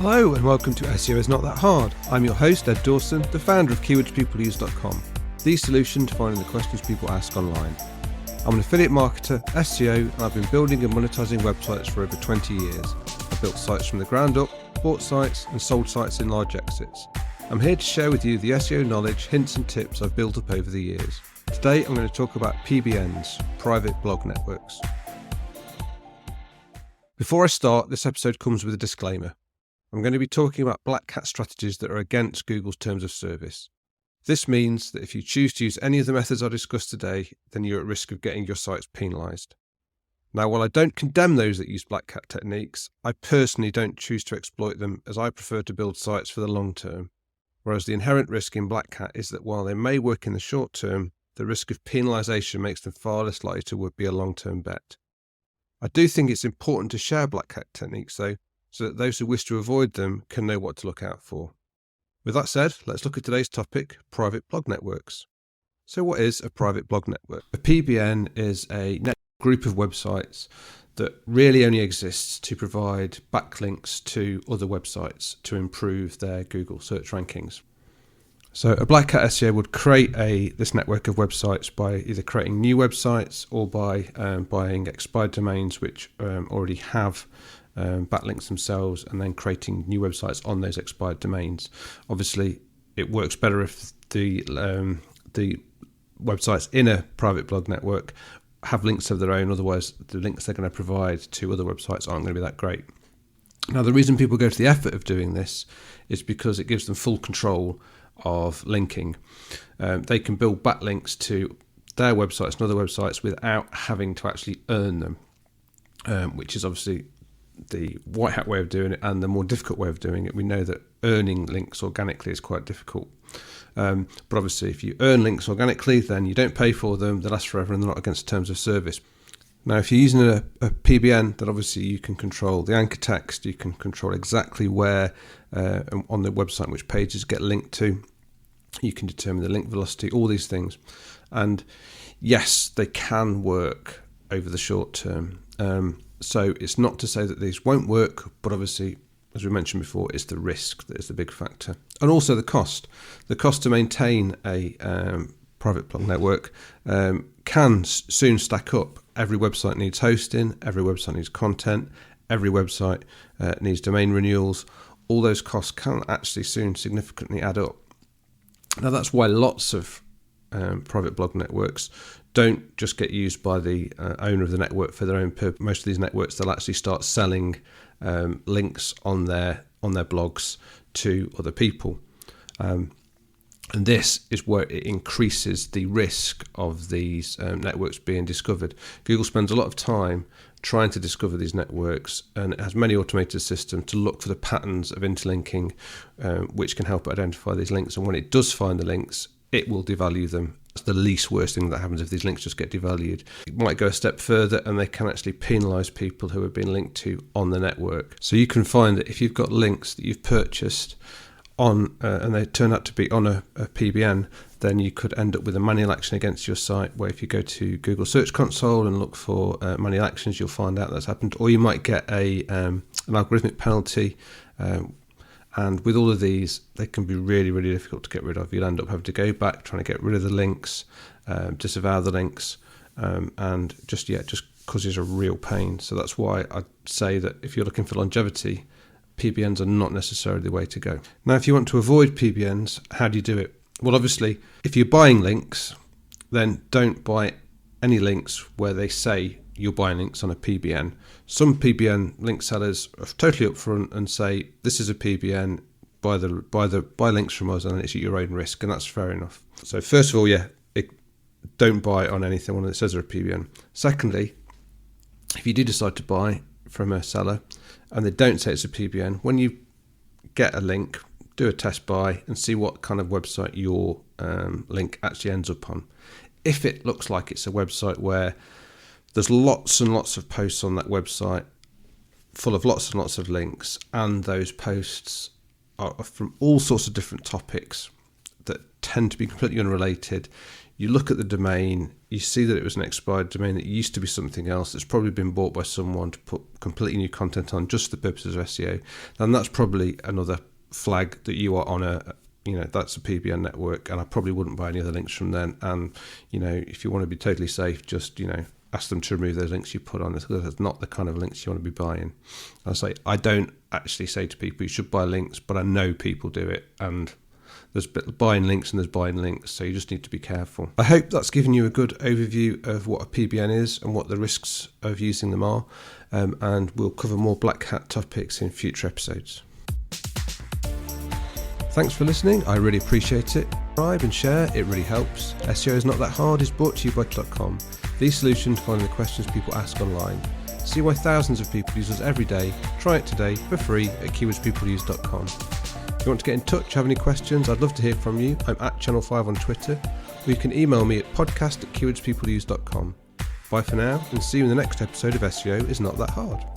Hello and welcome to SEO is Not That Hard. I'm your host, Ed Dawson, the founder of keywordspeopleuse.com, the solution to finding the questions people ask online. I'm an affiliate marketer, SEO, and I've been building and monetizing websites for over 20 years. I've built sites from the ground up, bought sites, and sold sites in large exits. I'm here to share with you the SEO knowledge, hints and tips I've built up over the years. Today I'm going to talk about PBNs, private blog networks. Before I start, this episode comes with a disclaimer. I'm going to be talking about Blackhat strategies that are against Google's terms of service. This means that if you choose to use any of the methods I discussed today, then you're at risk of getting your sites penalised. Now, while I don't condemn those that use Blackhat techniques, I personally don't choose to exploit them, as I prefer to build sites for the long term. Whereas the inherent risk in Blackhat is that while they may work in the short term, the risk of penalisation makes them far less likely to be a long-term bet. I do think it's important to share Blackhat techniques though, so that those who wish to avoid them can know what to look out for. With that said, let's look at today's topic, private blog networks. So what is a private blog network? A PBN is a group of websites that really only exists to provide backlinks to other websites to improve their Google search rankings. So a Blackhat SEO would create this network of websites by either creating new websites or by buying expired domains which already have backlinks themselves and then creating new websites on those expired domains. Obviously, it works better if the websites in a private blog network have links of their own, otherwise the links they're going to provide to other websites aren't going to be that great. Now, the reason people go to the effort of doing this is because it gives them full control of linking. They can build backlinks to their websites and other websites without having to actually earn them, which is obviously the white hat way of doing it and the more difficult way of doing it. We know that earning links organically is quite difficult. But obviously, if you earn links organically, then you don't pay for them, they last forever and they're not against terms of service. Now, if you're using a PBN, then obviously you can control the anchor text, you can control exactly where on the website which pages get linked to, you can determine the link velocity, all these things. And yes, they can work over the short term. So it's not to say that these won't work, but obviously, as we mentioned before, it's the risk that is the big factor. And also the cost. The cost to maintain a private blog network can soon stack up. Every website needs hosting, every website needs content, every website needs domain renewals. All those costs can actually soon significantly add up. Now that's why lots of private blog networks don't just get used by the owner of the network for their own purpose. Most of these networks, they'll actually start selling links on their blogs to other people. And this is where it increases the risk of these networks being discovered. Google spends a lot of time trying to discover these networks, and it has many automated systems to look for the patterns of interlinking, which can help identify these links. And when it does find the links, it will devalue them. It's the least worst thing that happens if these links just get devalued. It might go a step further and they can actually penalise people who have been linked to on the network. So you can find that if you've got links that you've purchased on and they turn out to be on a PBN, then you could end up with a manual action against your site, where if you go to Google Search Console and look for manual actions, you'll find out that's happened. Or you might get an algorithmic penalty. And with all of these, they can be really, really difficult to get rid of. You'll end up having to go back, trying to get rid of the links, disavow the links, and just causes a real pain. So that's why I'd say that if you're looking for longevity, PBNs are not necessarily the way to go. Now, if you want to avoid PBNs, how do you do it? Well, obviously, if you're buying links, then don't buy any links where they say you're buying links on a PBN. Some PBN link sellers are totally upfront and say, this is a PBN, buy links from us, and it's at your own risk, and that's fair enough. So first of all, don't buy on anything when it says they're a PBN. Secondly, if you do decide to buy from a seller and they don't say it's a PBN, when you get a link, do a test buy and see what kind of website your link actually ends up on. If it looks like it's a website where there's lots and lots of posts on that website full of lots and lots of links, and those posts are from all sorts of different topics, that tend to be completely unrelated. You look at the domain, you see that it was an expired domain that used to be something else that's probably been bought by someone to put completely new content on just for the purposes of SEO. And that's probably another flag that you are on that's a PBN network, and I probably wouldn't buy any other links from them. And, if you want to be totally safe, just, ask them to remove those links you put on. That's not the kind of links you want to be buying. I don't actually say to people you should buy links, but I know people do it, and there's buying links and there's buying links, so you just need to be careful. I hope that's given you a good overview of what a PBN is and what the risks of using them are, and we'll cover more Blackhat topics in future episodes. Thanks for listening, I really appreciate it. Subscribe and share, it really helps. SEO is Not That Hard is brought to you by Blackhat, the solution to finding the questions people ask online. See why thousands of people use us every day. Try it today for free at keywordspeopleuse.com. If you want to get in touch, have any questions, I'd love to hear from you. I'm at Channel 5 on Twitter, or you can email me at podcast@keywordspeopleuse.com. Bye for now, and see you in the next episode of SEO is Not That Hard.